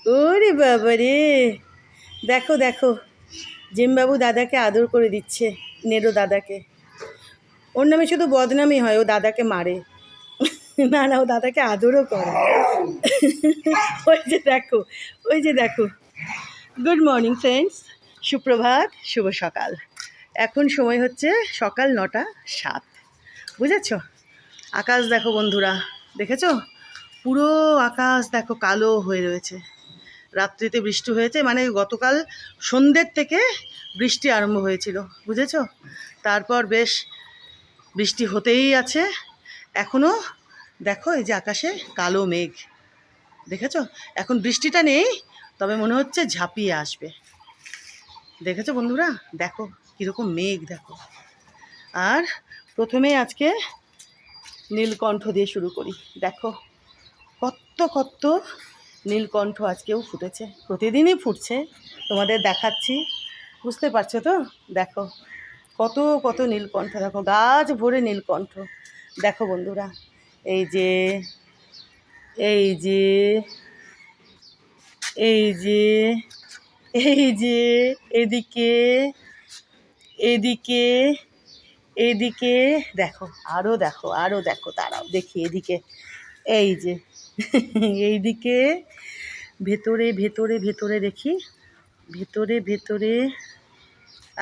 ওরে বাবা রে, দেখো দেখো, জিমবাবু দাদাকে আদর করে দিচ্ছে, নেরো দাদাকে। ওর নামে শুধু বদনামই হয়, ও দাদাকে মারে না না, ও দাদাকে আদরও করে। ওই যে দেখো, ওই যে দেখো। গুড মর্নিং ফ্রেন্ডস, সুপ্রভাত, শুভ সকাল। এখন সময় হচ্ছে সকাল 9:07, বুঝেছ? আকাশ দেখো বন্ধুরা, দেখেছো? পুরো আকাশ দেখো কালো হয়ে রয়েছে। রাত্রিতে বৃষ্টি হয়েছে, মানে গতকাল সন্ধ্যের থেকে বৃষ্টি আরম্ভ হয়েছিল, বুঝেছো? তারপর বেশ বৃষ্টি হতেই আছে এখনও। দেখো এই যে আকাশে কালো মেঘ, দেখেছো? এখন বৃষ্টিটা নেই, তবে মনে হচ্ছে ঝাঁপিয়ে আসবে। দেখেছো বন্ধুরা? দেখো কীরকম মেঘ দেখো। আর প্রথমে আজকে নীলকণ্ঠ দিয়ে শুরু করি। দেখো কত কত নীলকণ্ঠ আজকেও ফুটেছে, প্রতিদিনই ফুটছে, তোমাদের দেখাচ্ছি, বুঝতে পারছো তো? দেখো কত কত নীলকণ্ঠ, দেখো গাছ ভরে নীলকণ্ঠ। দেখো বন্ধুরা, এই যে এই যে এই যে এই যে এদিকে এদিকে এদিকে দেখো, আরও দেখো, আরও দেখো, তারাও দেখি এদিকে, এই যে এইদিকে ভেতরে ভেতরে ভেতরে দেখি, ভেতরে ভেতরে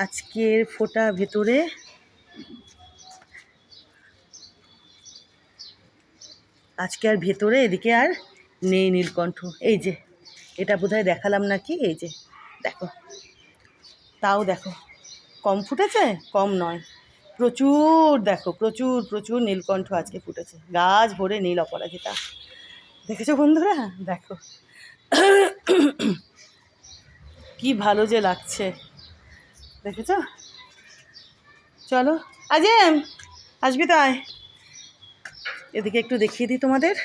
আজকের ফোঁটা ভেতরে, আজকে আর ভেতরে এদিকে আর নেই নীলকণ্ঠ। এই যে এটা বোধহয় দেখালাম নাকি, এই যে দেখো, তাও দেখো কম ফুটেছে, কম নয়, প্রচুর দেখো, প্রচুর প্রচুর নীলকণ্ঠ আজকে ফুটেছে, গাছ ভরে নীল অপরাজিতা। দেখেছো বন্ধুরা? দেখো কি ভালো যে লাগছে, দেখেছো? চলো আজিম, আসবি তো আয়, এদিকে একটু দেখিয়ে দিই তোমাদের।